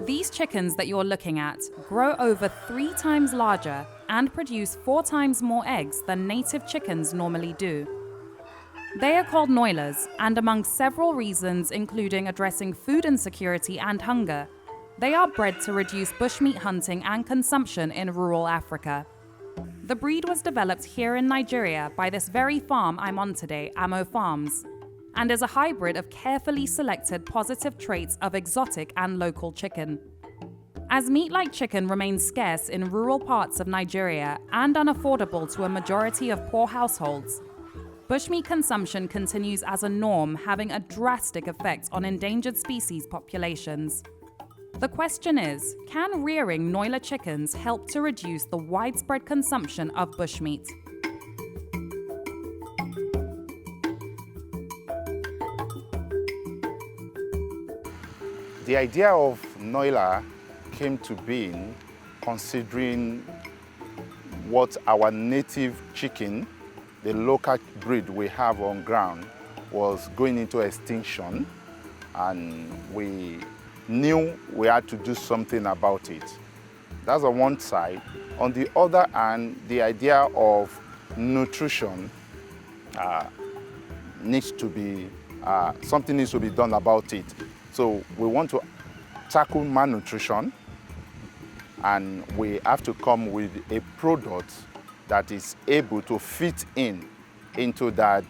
These chickens that you're looking at grow over 3 times larger and produce 4 times more eggs than native chickens normally do. They are called Noilers, and among several reasons, including addressing food insecurity and hunger, they are bred to reduce bushmeat hunting and consumption in rural Africa. The breed was developed here in Nigeria by this very farm I'm on today, Amo Farms, and is a hybrid of carefully selected positive traits of exotic and local chicken. As meat-like chicken remains scarce in rural parts of Nigeria and unaffordable to a majority of poor households, bushmeat consumption continues as a norm, having a drastic effect on endangered species populations. The question is, can rearing Noiler chickens help to reduce the widespread consumption of bushmeat? The idea of Noiler came to being considering what our native chicken, the local breed we have on ground, was going into extinction, and we knew we had to do something about it. That's on one side. On the other hand, the idea of nutrition something needs to be done about it. So we want to tackle malnutrition, and we have to come with a product that is able to fit into that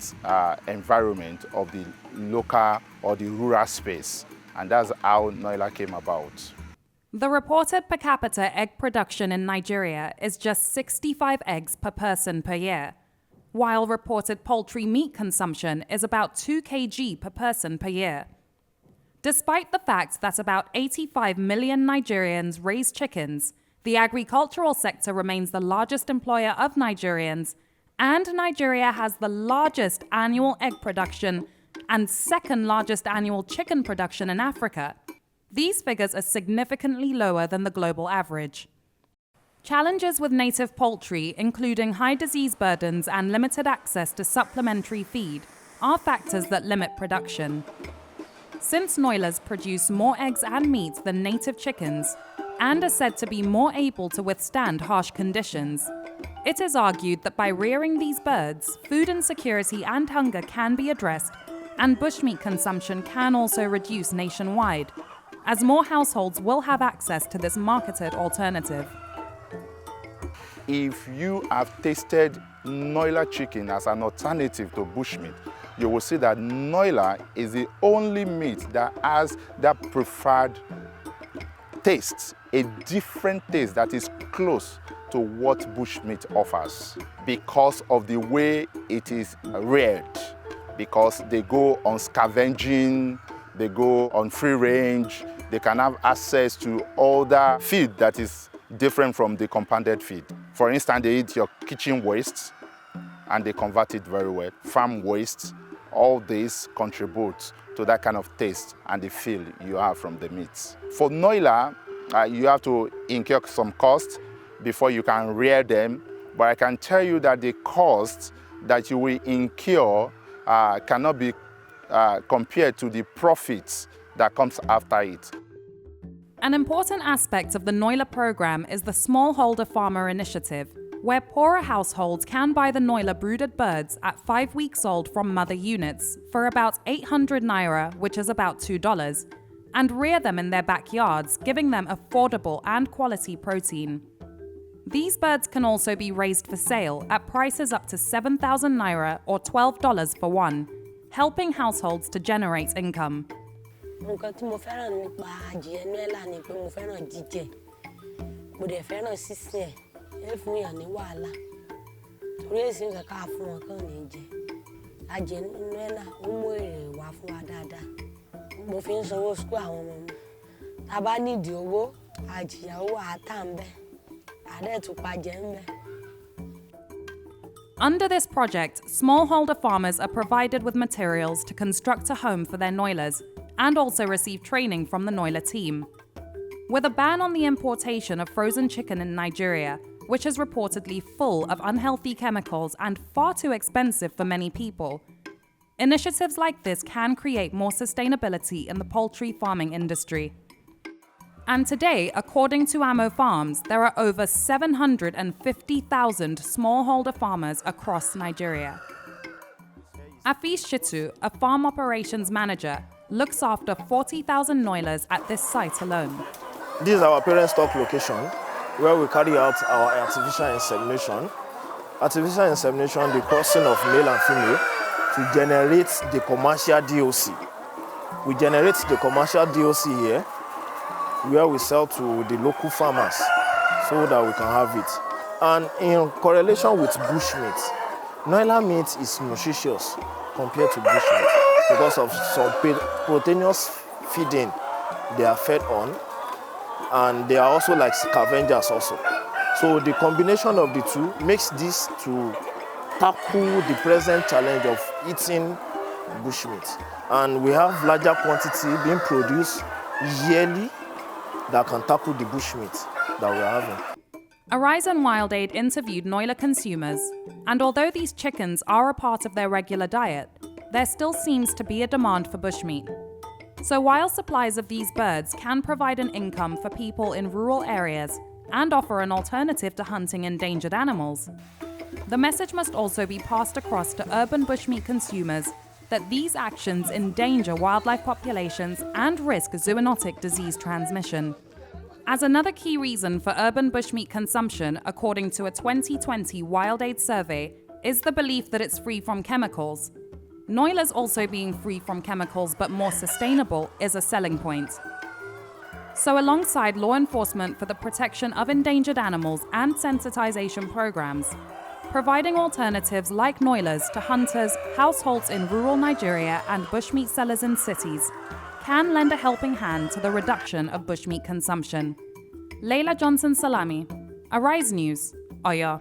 environment of the local or the rural space. And that's how Noiler came about. The reported per capita egg production in Nigeria is just 65 eggs per person per year, while reported poultry meat consumption is about 2 kg per person per year. Despite the fact that about 85 million Nigerians raise chickens, the agricultural sector remains the largest employer of Nigerians, and Nigeria has the largest annual egg production and second largest annual chicken production in Africa. These figures are significantly lower than the global average. Challenges with native poultry, including high disease burdens and limited access to supplementary feed, are factors that limit production. Since Noilers produce more eggs and meat than native chickens, and are said to be more able to withstand harsh conditions, it is argued that by rearing these birds, food insecurity and hunger can be addressed, and bushmeat consumption can also reduce nationwide, as more households will have access to this marketed alternative. If you have tasted Noiler chicken as an alternative to bushmeat, you will see that Noiler is the only meat that has that preferred taste, a different taste that is close to what bushmeat offers, because of the way it is reared, because they go on scavenging, they go on free range, they can have access to other feed that is different from the compounded feed. For instance, they eat your kitchen wastes and they convert it very well. Farm wastes, all this contributes to that kind of taste and the feel you have from the meats. For Noiler, you have to incur some cost before you can rear them, but I can tell you that the cost that you will incur cannot be compared to the profits that comes after it. An important aspect of the Noiler program is the Smallholder Farmer Initiative, where poorer households can buy the Noiler brooded birds at 5 weeks old from mother units for about 800 naira, which is about $2, and rear them in their backyards, giving them affordable and quality protein. These birds can also be raised for sale at prices up to 7,000 naira or $12 for one, helping households to generate income. Nǹkan tí mo fẹ́ràn nípa adìẹ Noiler ni pé mo fẹ́ràn jíjẹ. Mo dẹ̀ fẹ́ràn sísìn ẹ̀, ẹ fún yàn ní wàhálà. Torí èsì ń ká fún wọn kàn ní jẹ. Adìẹ Noiler ó mú èrè wá fún wa dáadáa. Mo fi ń sanwó school àwọn ọmọ mi. Tá bá nídìí owó, àjìyà owó àtà ń bẹ. Àdẹ́ tún pa jẹ ń bẹ. Under this project, smallholder farmers are provided with materials to construct a home for their Noilers and also receive training from the Noiler team. With a ban on the importation of frozen chicken in Nigeria, which is reportedly full of unhealthy chemicals and far too expensive for many people, Initiatives like this can create more sustainability in the poultry farming industry. And today, according to Ammo Farms, there are over 750,000 smallholder farmers across Nigeria. Afis Shitu, a farm operations manager, looks after 40,000 Noilers at this site alone. This is our parent stock location where we carry out our artificial insemination. Artificial insemination, the crossing of male and female to generate the commercial DOC. We generate the commercial DOC here where we sell to the local farmers so that we can have it. And in correlation with bushmeat, Noiler meat is nutritious compared to bushmeat because of some proteinous feeding they are fed on, and they are also like scavengers also. So the combination of the two makes this to tackle the present challenge of eating bushmeat. And we have larger quantity being produced yearly that can tackle the bushmeat that we are having. Arise and Wild Aid interviewed Noiler consumers, and although these chickens are a part of their regular diet, there still seems to be a demand for bushmeat. So while supplies of these birds can provide an income for people in rural areas and offer an alternative to hunting endangered animals, the message must also be passed across to urban bushmeat consumers that these actions endanger wildlife populations and risk zoonotic disease transmission. As another key reason for urban bushmeat consumption, according to a 2020 Wild Aid survey, is the belief that it's free from chemicals. Noilers also being free from chemicals but more sustainable is a selling point. So alongside law enforcement for the protection of endangered animals and sensitization programs, providing alternatives like Noilers to hunters, households in rural Nigeria and bushmeat sellers in cities can lend a helping hand to the reduction of bushmeat consumption. Leila Johnson Salami, Arise News, Oyo.